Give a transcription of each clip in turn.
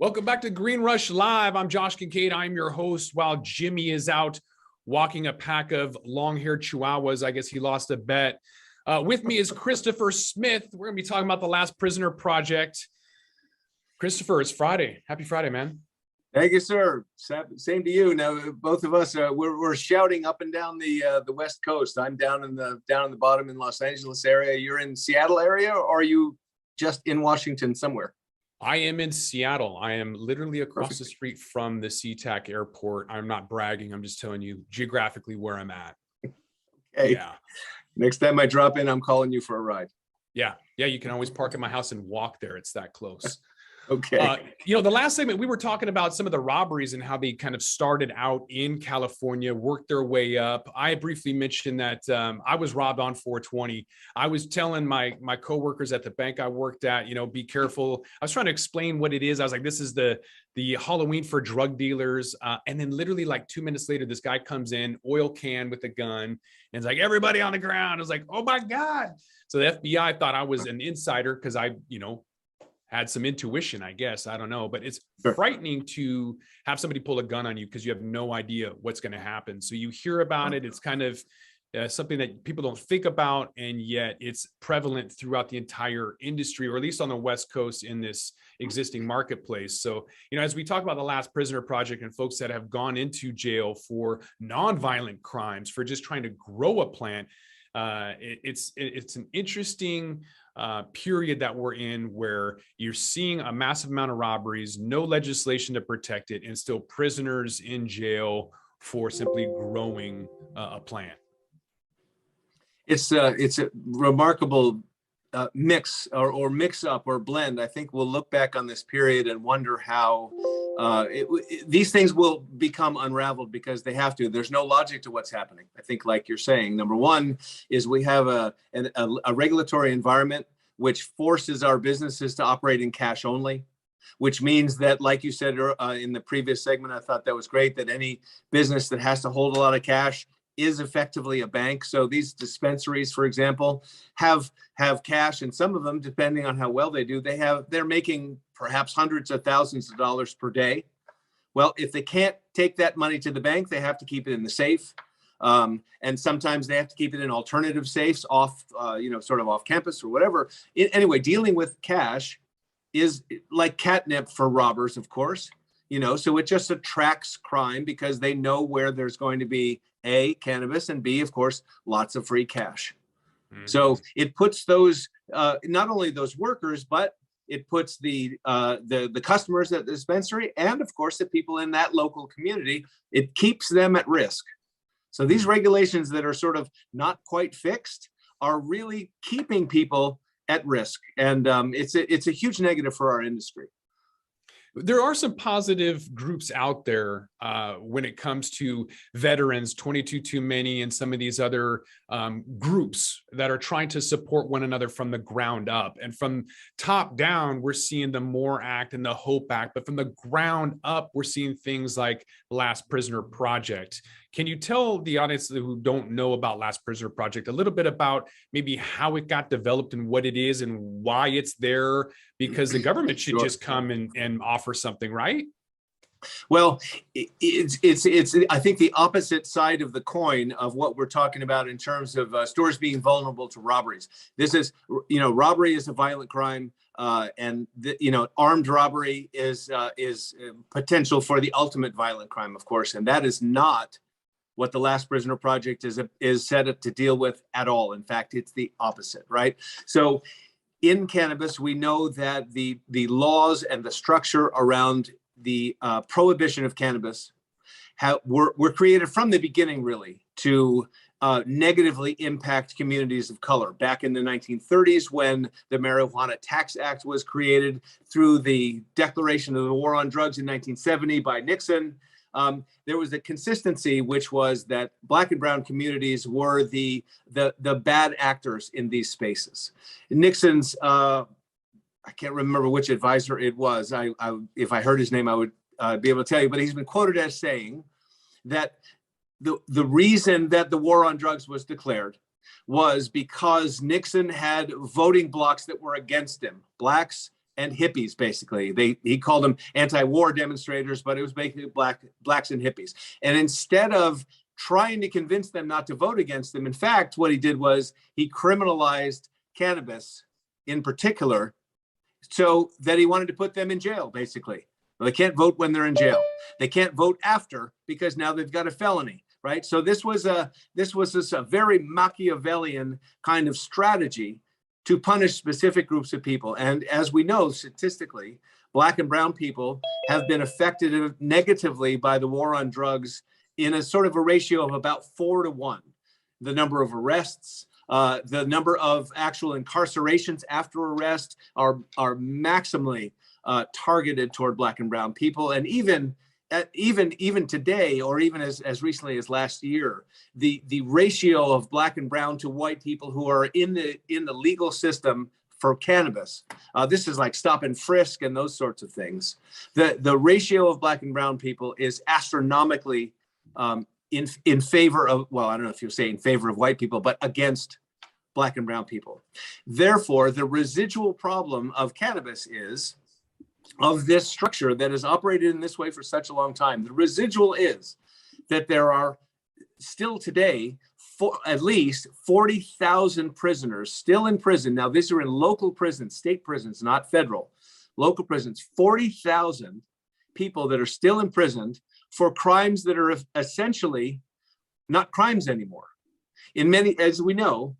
Welcome back to Green Rush Live. I'm Josh Kincaid. I'm your host while Jimmy is out walking a pack of long-haired chihuahuas. I guess he lost a bet. With me is Christopher Smith. We're going to be talking about the Last Prisoner Project. Christopher, it's Friday. Happy Friday, man. Thank you, sir. Same to you. Now, both of us we're shouting up and down the West Coast. I'm down in the bottom in Los Angeles area. You're in Seattle area, or are you just in Washington somewhere? I am in Seattle. I am literally across the street from the SeaTac airport. I'm not bragging. I'm just telling you geographically where I'm at. Okay. Yeah. Next time I drop in, I'm calling you for a ride. Yeah. You can always park at my house and walk there. It's that close. Okay. The last segment, we were talking about some of the robberies and how they kind of started out in California, worked their way up. I briefly mentioned that I was robbed on 420. I was telling my coworkers at the bank I worked at, be careful. I was trying to explain what it is. I was like, this is the Halloween for drug dealers. And then literally like 2 minutes later, this guy comes in, oil can with a gun, and it's like, everybody on the ground. I was like, oh my God. So the FBI thought I was an insider because I, had some intuition, I guess. I don't know, but it's frightening to have somebody pull a gun on you because you have no idea what's going to happen. So you hear about it. It's kind of something that people don't think about, and yet it's prevalent throughout the entire industry, or at least on the West Coast in this existing marketplace. So, as we talk about the Last Prisoner Project and folks that have gone into jail for nonviolent crimes, for just trying to grow a plant, it's an interesting period that we're in, where you're seeing a massive amount of robberies, no legislation to protect it, and still prisoners in jail for simply growing a plant. It's a remarkable mix or mix up or blend. I think we'll look back on this period and wonder how these things will become unraveled, because they have to. There's no logic to what's happening. I think, like you're saying, number one is we have a regulatory environment which forces our businesses to operate in cash only, which means that, like you said in the previous segment, I thought that was great, that any business that has to hold a lot of cash is effectively a bank. So these dispensaries, for example, have cash, and some of them, depending on how well they do, they're making perhaps hundreds of thousands of dollars per day. Well, if they can't take that money to the bank, they have to keep it in the safe. And sometimes they have to keep it in alternative safes off, sort of off campus or whatever. Anyway, dealing with cash is like catnip for robbers, of course. So it just attracts crime, because they know where there's going to be A, cannabis, and B, of course, lots of free cash. Mm-hmm. So it puts those, not only those workers, but it puts the customers at the dispensary, and of course the people in that local community, it keeps them at risk. So these regulations that are sort of not quite fixed are really keeping people at risk. And it's a huge negative for our industry. There are some positive groups out there when it comes to veterans, 22 Too Many, and some of these other groups that are trying to support one another from the ground up. And from top down, we're seeing the MORE Act and the HOPE Act. But from the ground up, we're seeing things like Last Prisoner Project. Can you tell the audience who don't know about Last Prisoner Project a little bit about maybe how it got developed and what it is and why it's there? Because the government should just come and offer something, right? Well, it's I think the opposite side of the coin of what we're talking about in terms of stores being vulnerable to robberies. This is, robbery is a violent crime. And armed robbery is potential for the ultimate violent crime, of course, and that is not what the Last Prisoner Project is set up to deal with at all. In fact, it's the opposite, right? So in cannabis, we know that the laws and the structure around the prohibition of cannabis were created from the beginning, really, to negatively impact communities of color. Back in the 1930s, when the Marijuana Tax Act was created, through the declaration of the war on drugs in 1970 by Nixon, there was a consistency, which was that Black and brown communities were the bad actors in these spaces. Nixon's, I can't remember which advisor it was. If I heard his name, I would be able to tell you, but he's been quoted as saying that the reason that the war on drugs was declared was because Nixon had voting blocs that were against him, Blacks and hippies, basically. He called them anti-war demonstrators, but it was basically blacks and hippies. And instead of trying to convince them not to vote against them, in fact, what he did was he criminalized cannabis in particular, so that he wanted to put them in jail, basically. Well, they can't vote when they're in jail. They can't vote after because now they've got a felony, right? So this was a very Machiavellian kind of strategy to punish specific groups of people. And as we know, statistically, Black and brown people have been affected negatively by the war on drugs in a sort of a ratio of about 4 to 1. The number of arrests, the number of actual incarcerations after arrest are maximally targeted toward Black and brown people. And even today, or even as recently as last year, the ratio of Black and brown to white people who are in the legal system for cannabis, this is like stop and frisk and those sorts of things. The ratio of Black and brown people is astronomically in favor of, well, I don't know if you'll say in favor of white people, but against Black and brown people. Therefore, the residual problem of cannabis is, of this structure that has operated in this way for such a long time, the residual is that there are still today at least 40,000 prisoners still in prison. Now, these are in local prisons, state prisons, not federal, local prisons, 40,000 people that are still imprisoned for crimes that are essentially not crimes anymore. In many, as we know,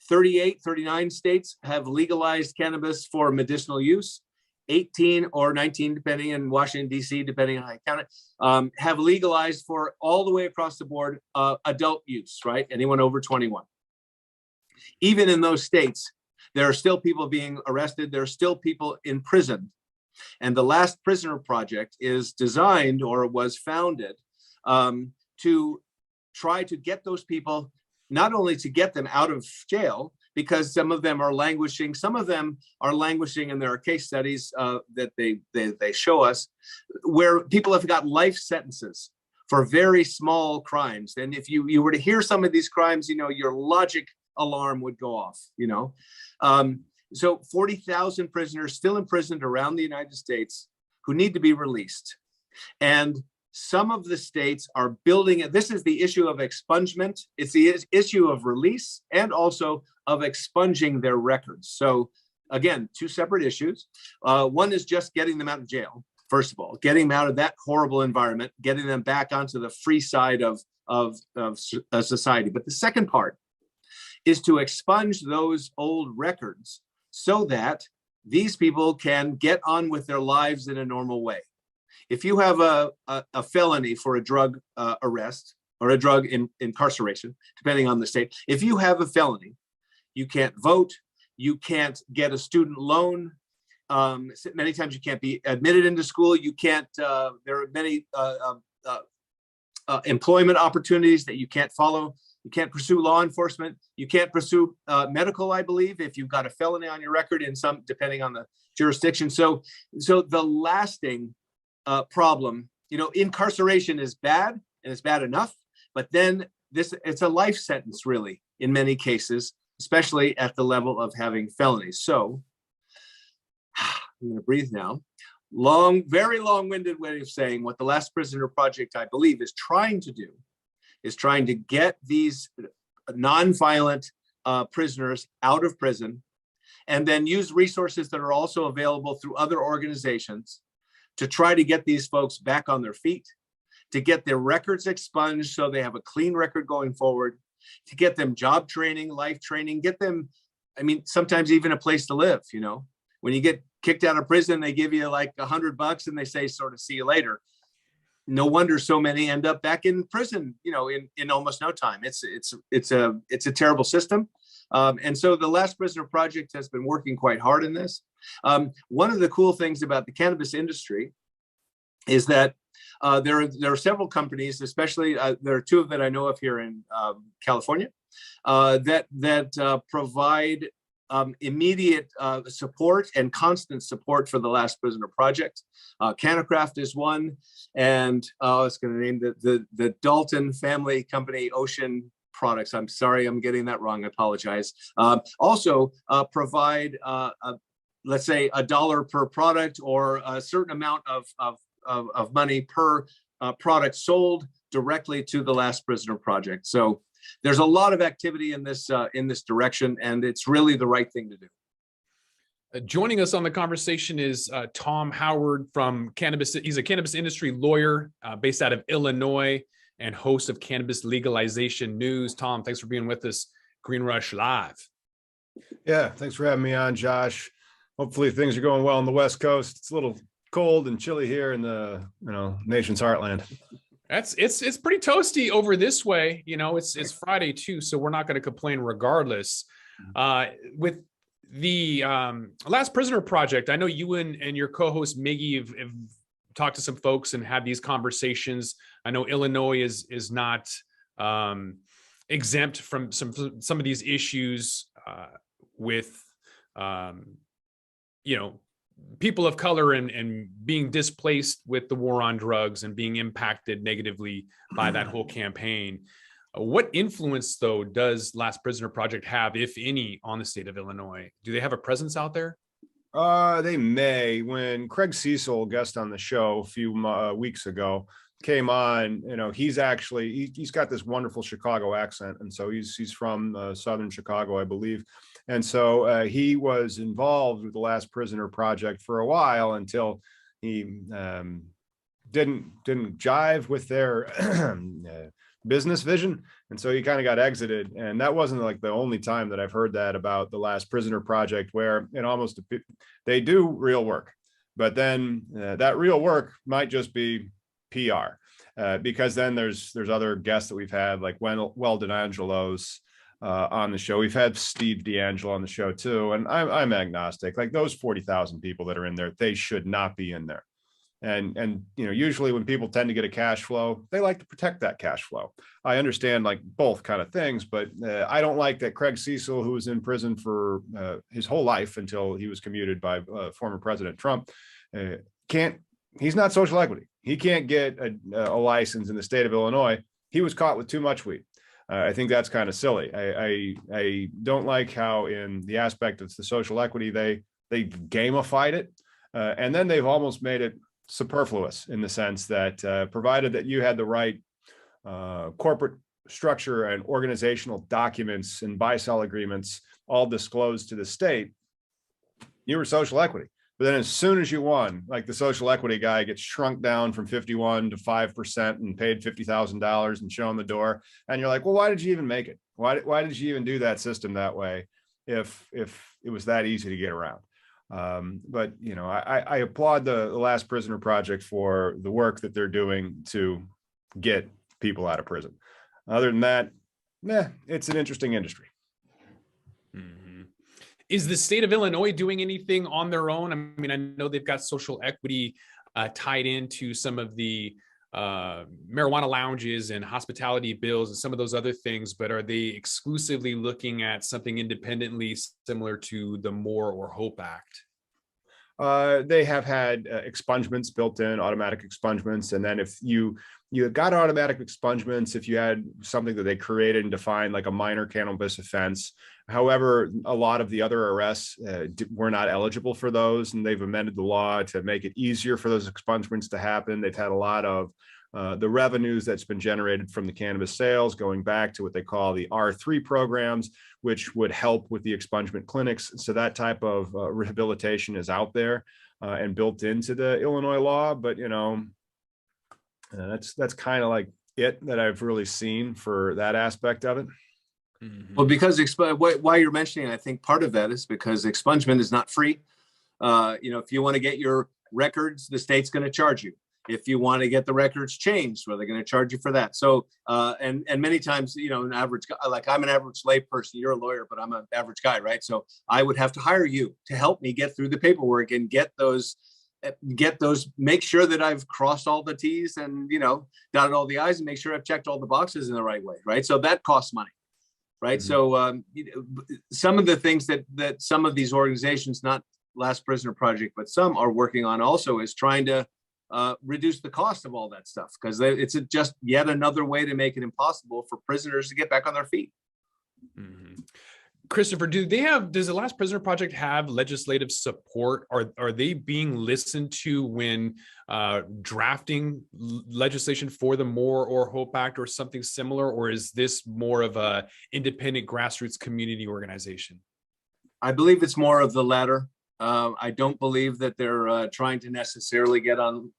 38, 39 states have legalized cannabis for medicinal use. 18 or 19, depending in Washington, D.C., depending on how you count it, have legalized for all the way across the board adult use, right? Anyone over 21. Even in those states, there are still people being arrested. There are still people in prison. And the Last Prisoner Project is designed, or was founded, to try to get those people, not only to get them out of jail, because some of them are languishing. Some of them are languishing, and there are case studies that they show us where people have got life sentences for very small crimes. And if you were to hear some of these crimes, your logic alarm would go off. So 40,000 prisoners still imprisoned around the United States who need to be released. And some of the states are building it. This is the issue of expungement. It's the issue of release and also of expunging their records. So again, two separate issues. One is just getting them out of jail. First of all, getting them out of that horrible environment, getting them back onto the free side of society. But the second part is to expunge those old records so that these people can get on with their lives in a normal way. If you have a felony for a drug arrest or a drug incarceration, depending on the state, if you have a felony, you can't vote, you can't get a student loan. Many times you can't be admitted into school. You can't, there are many employment opportunities that you can't follow. You can't pursue law enforcement. You can't pursue medical, I believe, if you've got a felony on your record in some, depending on the jurisdiction. So the lasting problem, incarceration is bad, and it's bad enough, but then it's a life sentence, really, in many cases, especially at the level of having felonies. So I'm going to breathe now. Very long-winded way of saying what the Last Prisoner Project, I believe, is trying to do is trying to get these nonviolent prisoners out of prison, and then use resources that are also available through other organizations to try to get these folks back on their feet, to get their records expunged so they have a clean record going forward, to get them job training, life training, get them, sometimes even a place to live. When you get kicked out of prison, they give you like $100 and they say, sort of, see you later. No wonder so many end up back in prison, in almost no time. It's a terrible system. And so the Last Prisoner Project has been working quite hard in this. One of the cool things about the cannabis industry is that there are several companies, especially there are two that I know of here in California, that provide immediate support and constant support for the Last Prisoner Project. Cannacraft is one, and I was going to name the Dalton family company, Ocean Products. I'm sorry, I'm getting that wrong. I apologize. Also provide let's say $1 per product, or a certain amount of money per product sold directly to the Last Prisoner Project. So there's a lot of activity in this direction, and it's really the right thing to do. Joining us on the conversation is Tom Howard from Cannabis. He's a cannabis industry lawyer based out of Illinois and host of Cannabis Legalization News. Tom, thanks for being with us. Green Rush Live. Yeah, thanks for having me on, Josh. Hopefully things are going well on the West Coast. It's a little cold and chilly here in the nation's heartland. It's pretty toasty over this way. It's Friday too, so we're not going to complain regardless. With the Last Prisoner Project, I know you and your co-host Miggy have talked to some folks and had these conversations. I know Illinois is not exempt from some of these issues with people of color and being displaced with the war on drugs and being impacted negatively by that whole campaign. What influence, though, does Last Prisoner Project have, if any, on the state of Illinois? Do they have a presence out there? They may. When Craig Cecil, guest on the show a few weeks ago, came on, he's got this wonderful Chicago accent, and so he's from southern Chicago, I believe. And so he was involved with the Last Prisoner Project for a while until he didn't jive with their business vision, and so he kind of got exited. And that wasn't like the only time that I've heard that about the Last Prisoner Project, where they do real work, but then that real work might just be PR, because then there's other guests that we've had, like Weldon Angelos on the show. We've had Steve D'Angelo on the show too, and I'm agnostic. Like, those 40,000 people that are in there, they should not be in there. And usually when people tend to get a cash flow, they like to protect that cash flow. I understand like both kind of things, but I don't like that Craig Cecil, who was in prison for his whole life until he was commuted by former President Trump, he's not social equity. He can't get a license in the state of Illinois. He was caught with too much weed. I think that's kind of silly. I don't like how, in the aspect of the social equity, they gamified it, and then they've almost made it superfluous, in the sense that provided that you had the right corporate structure and organizational documents and buy-sell agreements all disclosed to the state, you were social equity. But then as soon as you won, like the social equity guy gets shrunk down from 51 to 5% and paid $50,000 and shown the door. And you're like, well, why did you even make it? Why did you even do that system that way if it was that easy to get around? But I applaud the Last Prisoner Project for the work that they're doing to get people out of prison. Other than that, it's an interesting industry. Mm-hmm. Is the state of Illinois doing anything on their own? I mean, I know they've got social equity tied into some of the marijuana lounges and hospitality bills and some of those other things, but are they exclusively looking at something independently similar to the MORE or HOPE Act? They have had expungements built in, automatic expungements. And then if you got automatic expungements, if you had something that they created and defined like a minor cannabis offense. However, a lot of the other arrests were not eligible for those, and they've amended the law to make it easier for those expungements to happen. They've had a lot of the revenues that's been generated from the cannabis sales going back to what they call the R3 programs, which would help with the expungement clinics. So that type of rehabilitation is out there and built into the Illinois law. But, that's kind of like it that I've really seen for that aspect of it. Mm-hmm. Well, because why you're mentioning, I think part of that is because expungement is not free. If you want to get your records, the state's going to charge you. If you want to get the records changed, well, they're going to charge you for that. So, and many times, an average guy, like I'm an average lay person, you're a lawyer, but I'm an average guy, right? So I would have to hire you to help me get through the paperwork and get those, make sure that I've crossed all the T's and, dotted all the I's and make sure I've checked all the boxes in the right way, right? So that costs money, right? Mm-hmm. So some of the things that some of these organizations, not Last Prisoner Project, but some are working on also is trying to reduce the cost of all that stuff, because it's just yet another way to make it impossible for prisoners to get back on their feet. Mm-hmm. Christopher, does the Last Prisoner Project have legislative support? Are they being listened to when drafting legislation for the More or Hope Act or something similar? Or is this more of a independent grassroots community organization? I believe it's more of the latter. I don't believe that they're trying to necessarily get on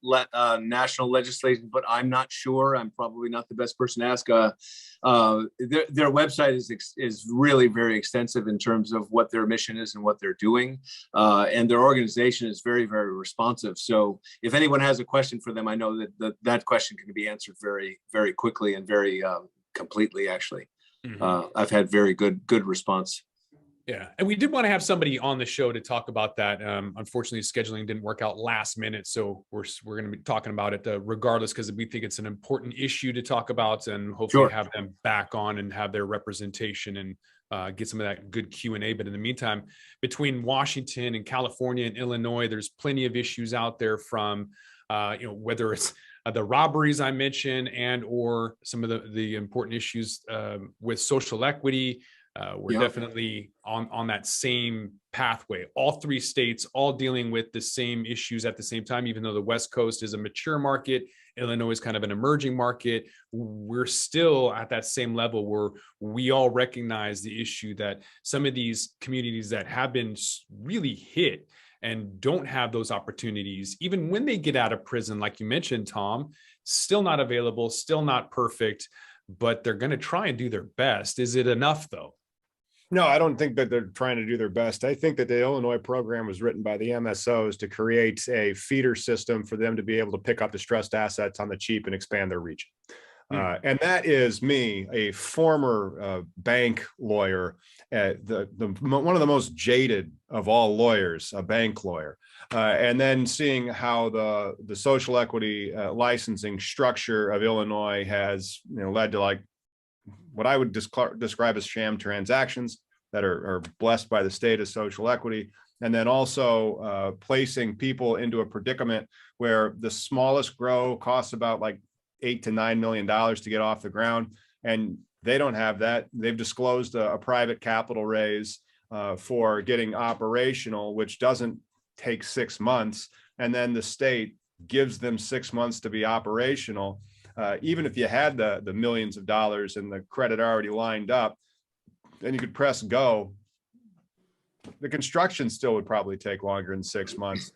national legislation, but I'm not sure. I'm probably not the best person to ask. Their website is really very extensive in terms of what their mission is and what they're doing, and their organization is very, very responsive. So if anyone has a question for them, I know that question can be answered very, very quickly and very completely. Actually, I've had very good response. Yeah, and we did want to have somebody on the show to talk about that. Unfortunately, scheduling didn't work out last minute, so we're going to be talking about it regardless, because we think it's an important issue to talk about, and hopefully have them back on and have their representation and get some of that good Q&A. But in the meantime, between Washington and California and Illinois, there's plenty of issues out there from whether it's the robberies I mentioned and or some of the important issues with social equity. We're definitely on that same pathway. All three states all dealing with the same issues at the same time, even though the West Coast is a mature market, Illinois is kind of an emerging market. We're still at that same level where we all recognize the issue that some of these communities that have been really hit and don't have those opportunities, even when they get out of prison, like you mentioned, Tom, still not available, still not perfect, but they're going to try and do their best. Is it enough though? No, I don't think that they're trying to do their best. I think that the Illinois program was written by the MSOs to create a feeder system for them to be able to pick up distressed assets on the cheap and expand their reach. And that is me, a former bank lawyer, one of the most jaded of all lawyers, a bank lawyer, and then seeing how the social equity licensing structure of Illinois has led to like what I would describe as sham transactions that are blessed by the state as social equity. And then also placing people into a predicament where the smallest grow costs about like $8 to $9 million to get off the ground. And they don't have that. They've disclosed a private capital raise for getting operational, which doesn't take 6 months. And then the state gives them 6 months to be operational. Even if you had the millions of dollars and the credit already lined up, then you could press go. The construction still would probably take longer than 6 months.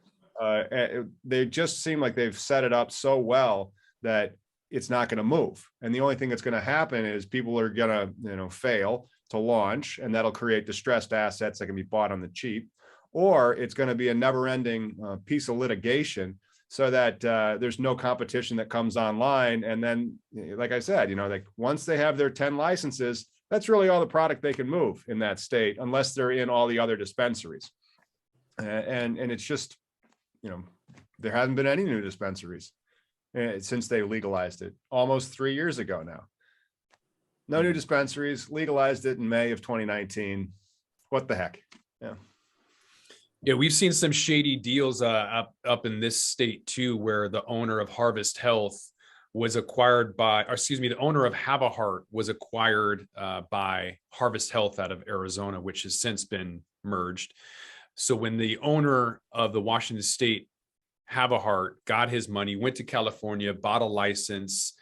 They just seem like they've set it up so well that it's not going to move. And the only thing that's going to happen is people are going to, fail to launch, and that'll create distressed assets that can be bought on the cheap, or it's going to be a never-ending piece of litigation so that there's no competition that comes online. And then, like I said, like once they have their 10 licenses, that's really all the product they can move in that state, unless they're in all the other dispensaries. And it's just, there hasn't been any new dispensaries since they legalized it almost 3 years ago now. No new dispensaries, legalized it in May of 2019. What the heck? Yeah, we've seen some shady deals up in this state too, where the owner of Harvest Health was acquired by, the owner of Have a Heart was acquired by Harvest Health out of Arizona, which has since been merged. So when the owner of the Washington State Have a Heart got his money, went to California, bought a license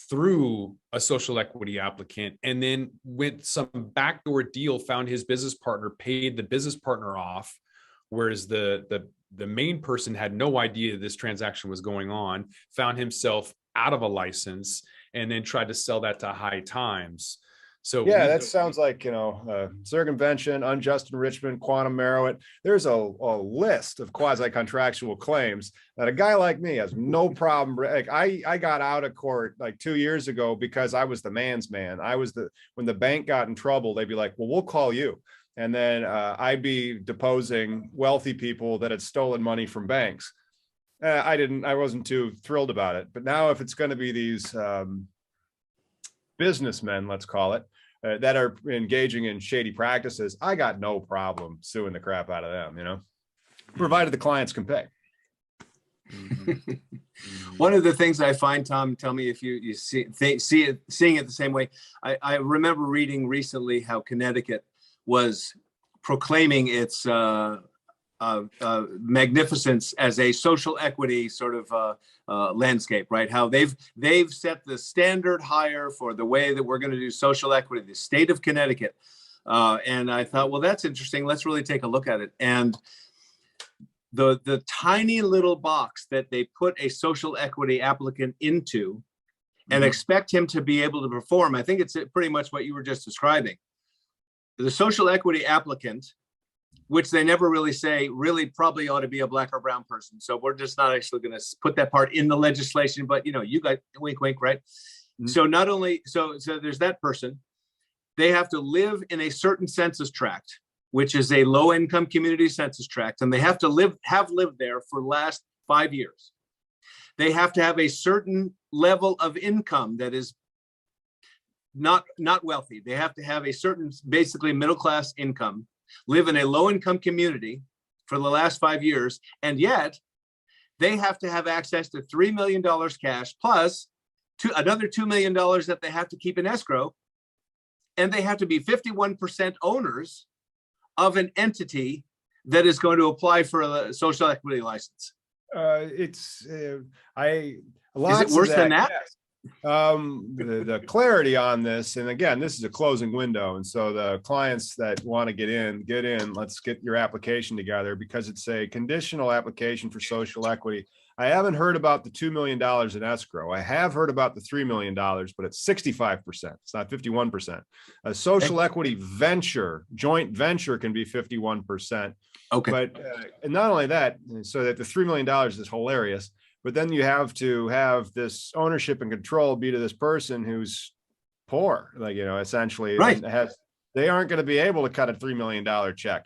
through a social equity applicant, and then went some backdoor deal, found his business partner, paid the business partner off, whereas the main person had no idea this transaction was going on, found himself out of a license, and then tried to sell that to High Times. So yeah, that sounds like, circumvention, unjust enrichment, quantum merit. There's a list of quasi-contractual claims that a guy like me has no problem. Like I got out of court like 2 years ago because I was the man's man. When the bank got in trouble, they'd be like, well, we'll call you. And then I'd be deposing wealthy people that had stolen money from banks. I wasn't too thrilled about it. But now if it's going to be these businessmen, let's call it, that are engaging in shady practices, I got no problem suing the crap out of them, provided the clients can pay. One of the things I find, Tom, tell me if you seeing it the same way. I remember reading recently how Connecticut was proclaiming its magnificence as a social equity sort of landscape, right? How they've set the standard higher for the way that we're going to do social equity, the state of Connecticut. And I thought, well, that's interesting. Let's really take a look at it. And the tiny little box that they put a social equity applicant into and expect him to be able to perform, I think it's pretty much what you were just describing. The social equity applicant, which they never really say, really probably ought to be a black or brown person. So we're just not actually going to put that part in the legislation, but you got wink, wink, right? So not only, so there's that person, they have to live in a certain census tract, which is a low income community census tract. And they have to have lived there for the last 5 years. They have to have a certain level of income that is not wealthy. They have to have a certain, basically middle-class income, live in a low-income community for the last 5 years, and yet they have to have access to $3 million cash plus another $2 million that they have to keep in escrow, and they have to be 51% owners of an entity that is going to apply for a social equity license. Is it worse than that? Yes. The clarity on this, and again, this is a closing window, and so the clients that want to get in, let's get your application together, because it's a conditional application for social equity. I haven't heard about the $2 million in escrow. I have heard about the $3 million, but it's 65%. It's not 51%. A social equity venture, joint venture, can be 51%. Okay. But and not only that, so that the $3 million is hilarious, but then you have to have this ownership and control be to this person who's poor, essentially, right? They aren't going to be able to cut a $3 million check,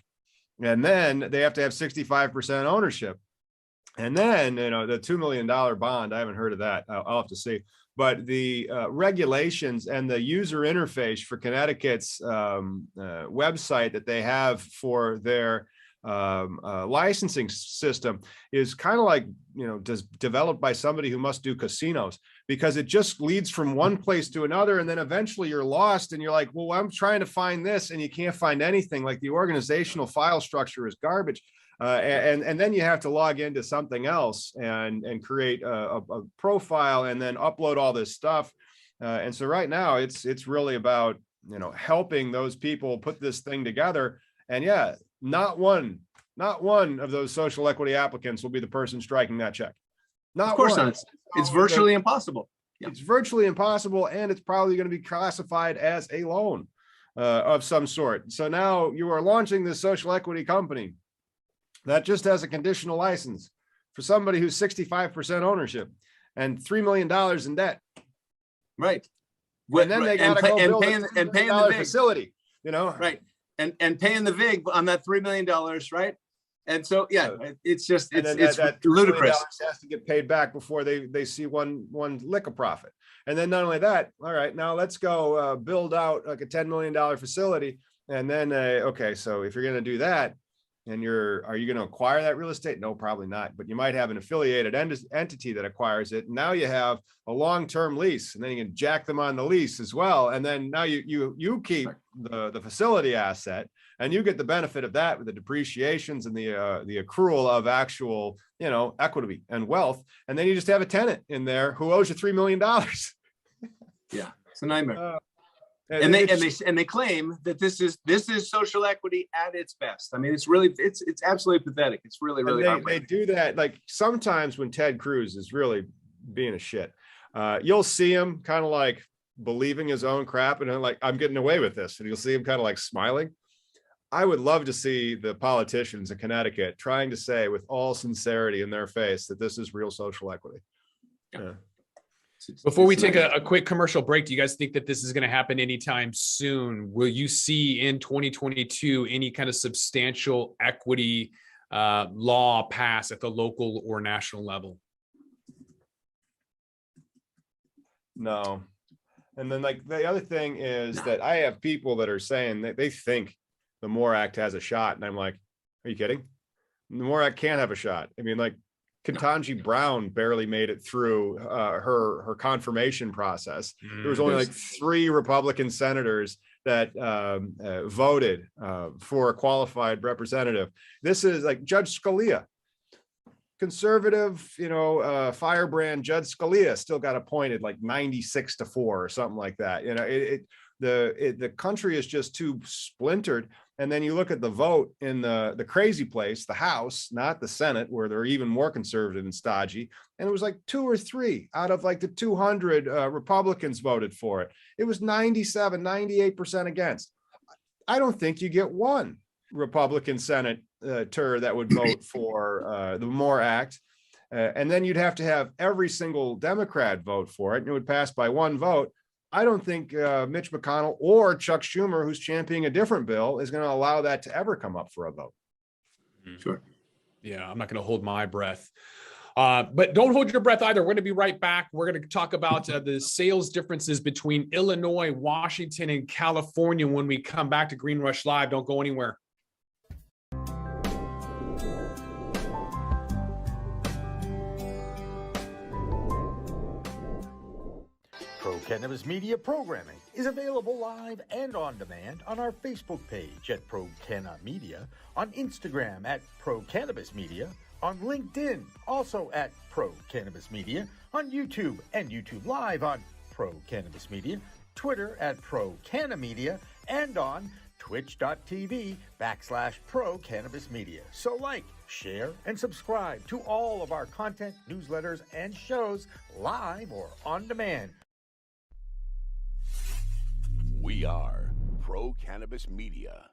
and then they have to have 65% ownership. And then, the $2 million bond, I haven't heard of that. I'll have to see. But the regulations and the user interface for Connecticut's website that they have for their licensing system is kind of like, developed by somebody who must do casinos, because it just leads from one place to another. And then eventually you're lost and you're like, well, I'm trying to find this, and you can't find anything. Like, the organizational file structure is garbage. And then you have to log into something else and create a profile and then upload all this stuff. And so right now it's really about, helping those people put this thing together. And yeah, not one of those social equity applicants will be the person striking that check. Of course not. It's virtually impossible. Yeah. It's virtually impossible. And it's probably going to be classified as a loan of some sort. So now you are launching this social equity company that just has a conditional license for somebody who's 65% ownership and $3 million in debt. Right. And then they got to go build a $3 million facility, Right. And paying the VIG on that $3 million, right? And so, yeah, it's just, it's that ludicrous. Has to get paid back before they see one lick of profit. And then not only that, all right, now let's go build out like a $10 million facility. And then, okay, so if you're going to do that, and are you going to acquire that real estate? No, probably not. But you might have an affiliated entity that acquires it. Now you have a long-term lease, and then you can jack them on the lease as well. And then now you keep the facility asset, and you get the benefit of that with the depreciations and the accrual of actual, equity and wealth. And then you just have a tenant in there who owes you $3 million. Yeah, it's a nightmare. And they claim that this is social equity at its best. I mean, it's absolutely pathetic. It's really they do that. Like, sometimes when Ted Cruz is really being a shit, you'll see him kind of like believing his own crap and like, I'm getting away with this, and you'll see him kind of like smiling. I would love to see the politicians in Connecticut trying to say with all sincerity in their face that this is real social equity. Yeah. Before we take a quick commercial break, do you guys think that this is going to happen anytime soon? Will you see in 2022 any kind of substantial equity law pass at the local or national level? No. And then, like, the other thing is that I have people that are saying that they think the MORE Act has a shot. And I'm like, are you kidding? The MORE Act can't have a shot. I mean, like, Ketanji Brown barely made it through her confirmation process. There was only like 3 Republican senators that voted for a qualified representative. This is like Judge Scalia, conservative, firebrand Judge Scalia still got appointed like 96-4 or something like that. The country is just too splintered. And then you look at the vote in the crazy place, the House, not the Senate, where they're even more conservative and stodgy. And it was like 2 or 3 out of like the 200 Republicans voted for it. It was 97, 98% against. I don't think you get one Republican senator that would vote for the MORE Act. And then you'd have to have every single Democrat vote for it, and it would pass by 1 vote. I don't think Mitch McConnell or Chuck Schumer, who's championing a different bill, is going to allow that to ever come up for a vote. Sure. Yeah, I'm not going to hold my breath. But don't hold your breath either. We're going to be right back. We're going to talk about the sales differences between Illinois, Washington, and California when we come back to Green Rush Live. Don't go anywhere. Pro Cannabis Media programming is available live and on demand on our Facebook page at Pro Canna Media, on Instagram at Pro Cannabis Media, on LinkedIn also at Pro Cannabis Media, on YouTube and YouTube Live on Pro Cannabis Media, Twitter at Pro Canna Media, and on twitch.tv/Pro Cannabis Media. So like, share, and subscribe to all of our content, newsletters, and shows live or on demand. We are Pro Cannabis Media.